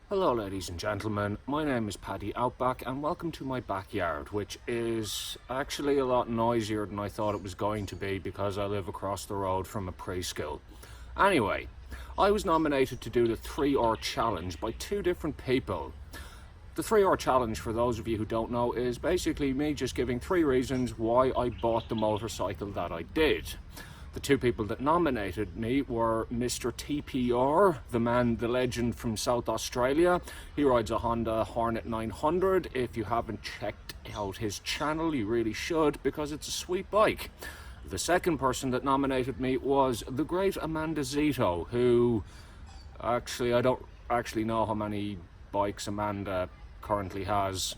Hello ladies and gentlemen, my name is Paddy Outback and welcome to my backyard, which is actually a lot noisier than I thought it was going to be because I live across the road from a preschool. Anyway, I was nominated to do the 3-hour challenge by two different people. The 3-hour challenge, for those of you who don't know, is basically me just giving 3 reasons why I bought the motorcycle that I did. The two people that nominated me were Mr. TPR, the legend from South Australia. He rides a Honda Hornet 900. If you haven't checked out his channel, you really should, because it's a sweet bike. The second person that nominated me was the great Amanda Zito, who actually, I don't actually know how many bikes Amanda currently has.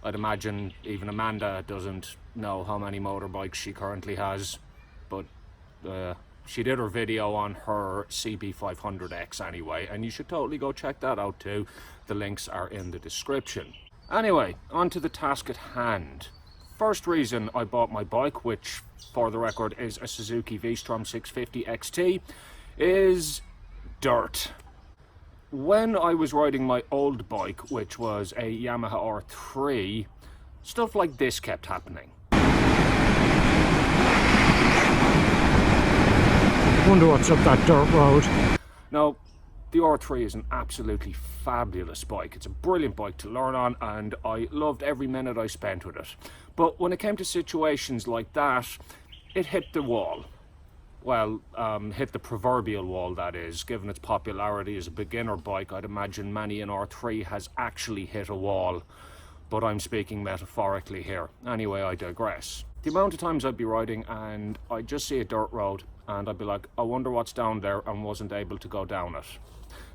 I'd imagine even Amanda doesn't know how many motorbikes she currently has, but she did her video on her CB500X anyway, and you should totally go check that out too. The links are in the description. Anyway, on to the task at hand. First reason I bought my bike, which for the record is a Suzuki V-Strom 650 XT, is dirt. When I was riding my old bike, which was a Yamaha R3, stuff like this kept happening. Wonder what's up that dirt road. Now, the R3 is an absolutely fabulous bike. It's a brilliant bike to learn on, and I loved every minute I spent with it. But when it came to situations like that, it hit the wall. Well, hit the proverbial wall, that is. Given its popularity as a beginner bike, I'd imagine many an R3 has actually hit a wall. But I'm speaking metaphorically here. Anyway, I digress. The amount of times I'd be riding and I'd just see a dirt road and I'd be like, I wonder what's down there, and wasn't able to go down it.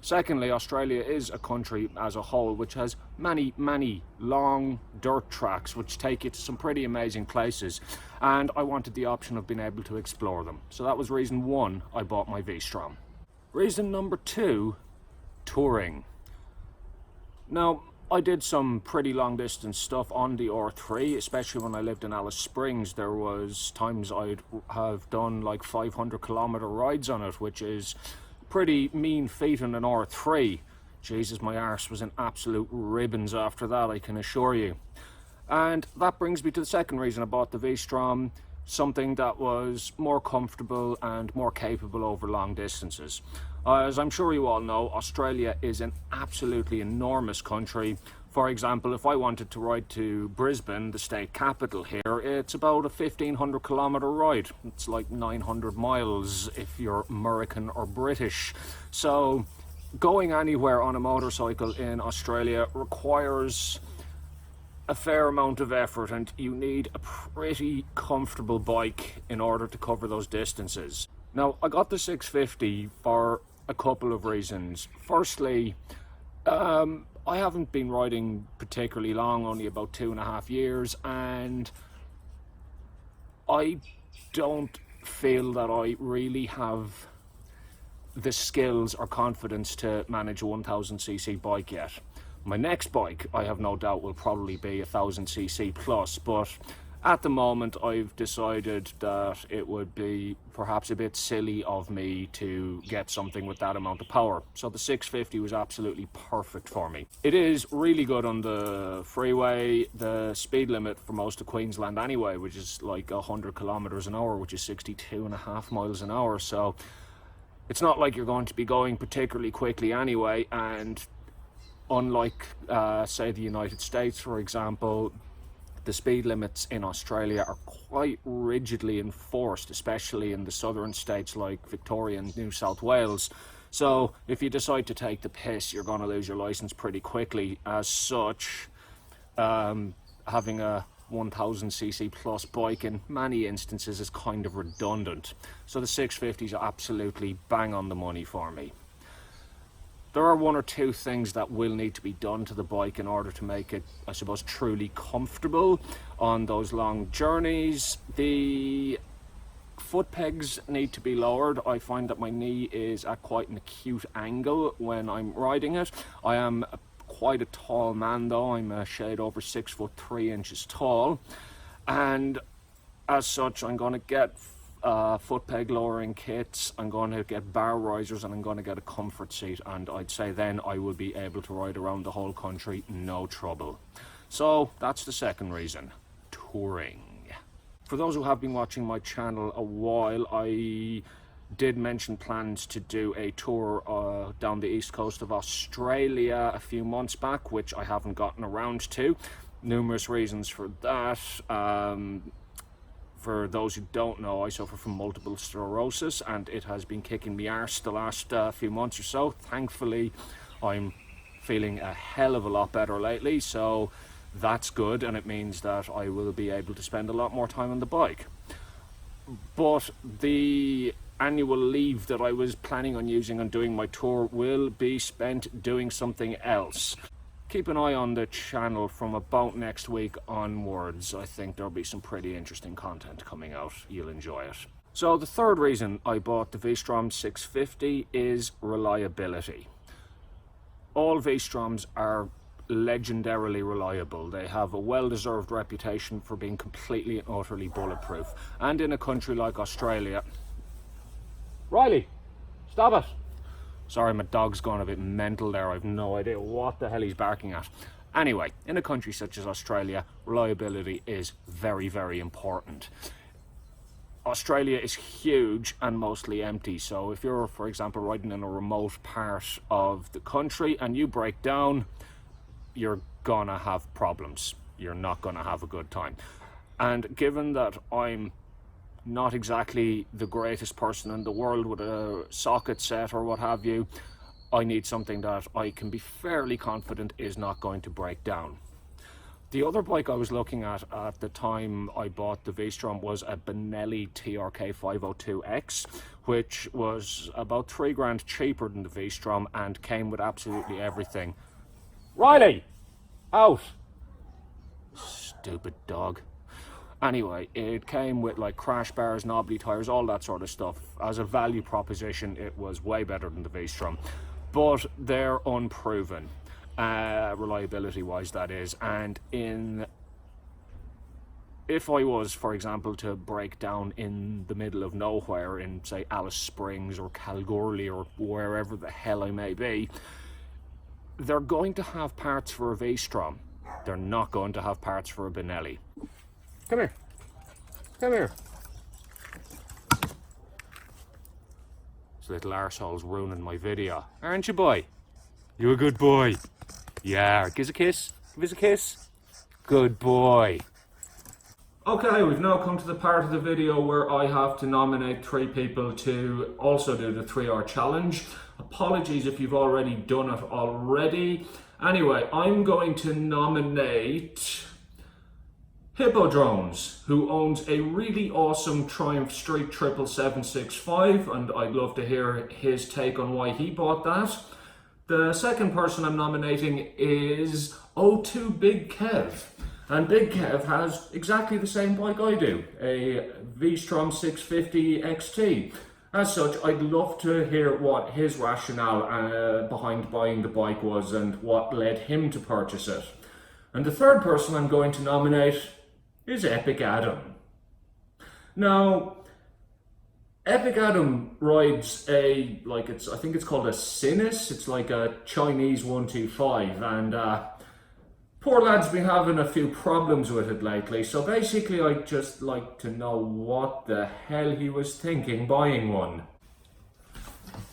Secondly, Australia is a country as a whole which has many, many long dirt tracks which take you to some pretty amazing places, and I wanted the option of being able to explore them. So that was reason 1 I bought my V-Strom. Reason number 2, touring. Now, I did some pretty long distance stuff on the R3, especially when I lived in Alice Springs. There was times I'd have done like 500-kilometer rides on it, which is pretty mean feat in an R3. Jesus, my arse was in absolute ribbons after that, I can assure you. And that brings me to the second reason I bought the V-Strom, something that was more comfortable and more capable over long distances. As I'm sure you all know, Australia is an absolutely enormous country. For example, if I wanted to ride to Brisbane, the state capital here, it's about a 1,500-kilometer ride. It's like 900 miles if you're American or British. So going anywhere on a motorcycle in Australia requires a fair amount of effort, and you need a pretty comfortable bike in order to cover those distances. Now, I got the 650 for a couple of reasons. Firstly, I haven't been riding particularly long, only about 2.5 years, and I don't feel that I really have the skills or confidence to manage a 1000cc bike yet. My next bike, I have no doubt, will probably be 1000cc plus, but at the moment I've decided that it would be perhaps a bit silly of me to get something with that amount of power. So the 650 was absolutely perfect for me. It is really good on the freeway. The speed limit for most of Queensland anyway, which is like 100 kilometers an hour, which is 62.5 miles an hour. So it's not like you're going to be going particularly quickly anyway, and unlike, say, the United States, for example, the speed limits in Australia are quite rigidly enforced, especially in the southern states like Victoria and New South Wales. So if you decide to take the piss, you're going to lose your license pretty quickly. As such, having a 1000cc plus bike in many instances is kind of redundant. So the 650 is absolutely bang on the money for me. There are 1 or 2 things that will need to be done to the bike in order to make it, I suppose, truly comfortable on those long journeys. The foot pegs need to be lowered. I find that my knee is at quite an acute angle when I'm riding it. I am quite a tall man though. I'm a shade over 6'3" tall, and as such I'm going to get foot peg lowering kits, I'm going to get bar risers, and I'm going to get a comfort seat, and I'd say then I will be able to ride around the whole country, no trouble. So that's the second reason, touring. For those who have been watching my channel a while, I did mention plans to do a tour down the east coast of Australia a few months back, which I haven't gotten around to. Numerous reasons for that. For those who don't know, I suffer from multiple sclerosis, and it has been kicking me arse the last few months or so. Thankfully, I'm feeling a hell of a lot better lately, so that's good, and it means that I will be able to spend a lot more time on the bike. But the annual leave that I was planning on using on doing my tour will be spent doing something else. Keep an eye on the channel from about next week onwards. I think there'll be some pretty interesting content coming out. You'll enjoy it. So the third reason I bought the V-Strom 650 is reliability. All V-Stroms are legendarily reliable. They have a well-deserved reputation for being completely and utterly bulletproof. And in a country like Australia... Riley, stop it! Sorry, my dog's gone a bit mental there. I've no idea what the hell he's barking at. Anyway, in a country such as Australia, reliability is very, very important. Australia is huge and mostly empty, so if you're, for example, riding in a remote part of the country and you break down, you're gonna have problems. You're not gonna have a good time. And given that I'm not exactly the greatest person in the world with a socket set or what have you, I need something that I can be fairly confident is not going to break down. The other bike I was looking at the time I bought the V-Strom was a Benelli TRK 502X, which was about $3,000 cheaper than the V-Strom and came with absolutely everything. Riley! Out! Stupid dog. Anyway, it came with like crash bars, knobbly tires, all that sort of stuff. As a value proposition, it was way better than the V-Strom, but they're unproven, reliability-wise, that is. And if I was, for example, to break down in the middle of nowhere in, say, Alice Springs or Kalgoorlie or wherever the hell I may be, they're going to have parts for a V-Strom. They're not going to have parts for a Benelli. Come here. Come here. This little arsehole's ruining my video. Aren't you, boy? You a good boy? Yeah. Give us a kiss. Give us a kiss. Good boy. Okay, we've now come to the part of the video where I have to nominate 3 people to also do the 3-hour challenge. Apologies if you've already done it already. Anyway, I'm going to nominate Hippodromes, who owns a really awesome Triumph Street 77765, and I'd love to hear his take on why he bought that. The second person I'm nominating is O2 Big Kev. And Big Kev has exactly the same bike I do, a V-Strom 650 XT. As such, I'd love to hear what his rationale behind buying the bike was and what led him to purchase it. And the third person I'm going to nominate is Epic Adam. Now, Epic Adam rides I think it's called a Sinus. It's like a Chinese 125, and poor lad's been having a few problems with it lately, so basically I'd just like to know what the hell he was thinking buying one.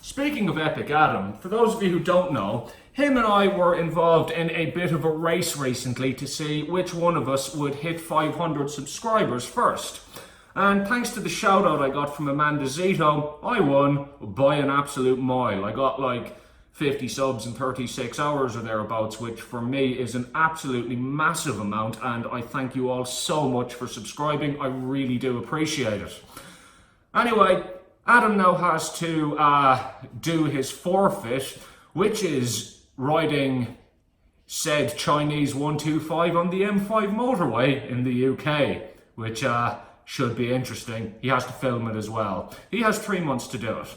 Speaking of Epic Adam, for those of you who don't know, him and I were involved in a bit of a race recently to see which one of us would hit 500 subscribers first. And thanks to the shout out I got from Amanda Zito, I won by an absolute mile. I got like 50 subs in 36 hours or thereabouts, which for me is an absolutely massive amount, and I thank you all so much for subscribing. I really do appreciate it. Anyway, Adam now has to do his forfeit, which is riding said Chinese 125 on the M5 motorway in the UK, which should be interesting. He has to film it as well. He has 3 months to do it.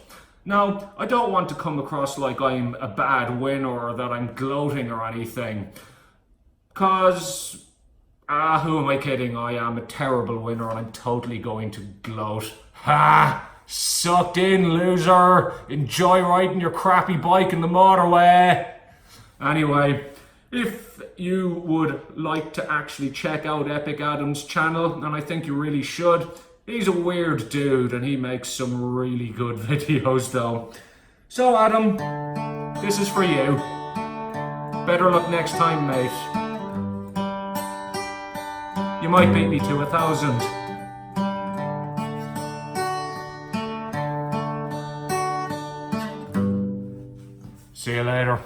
Now, I don't want to come across like I'm a bad winner or that I'm gloating or anything, because, who am I kidding? I am a terrible winner and I'm totally going to gloat. Ha! Sucked in, loser. Enjoy riding your crappy bike in the motorway. Anyway, if you would like to actually check out Epic Adam's channel, and I think you really should, he's a weird dude and he makes some really good videos though. So Adam, this is for you. Better luck next time, mate. You might beat me to 1,000. See you later.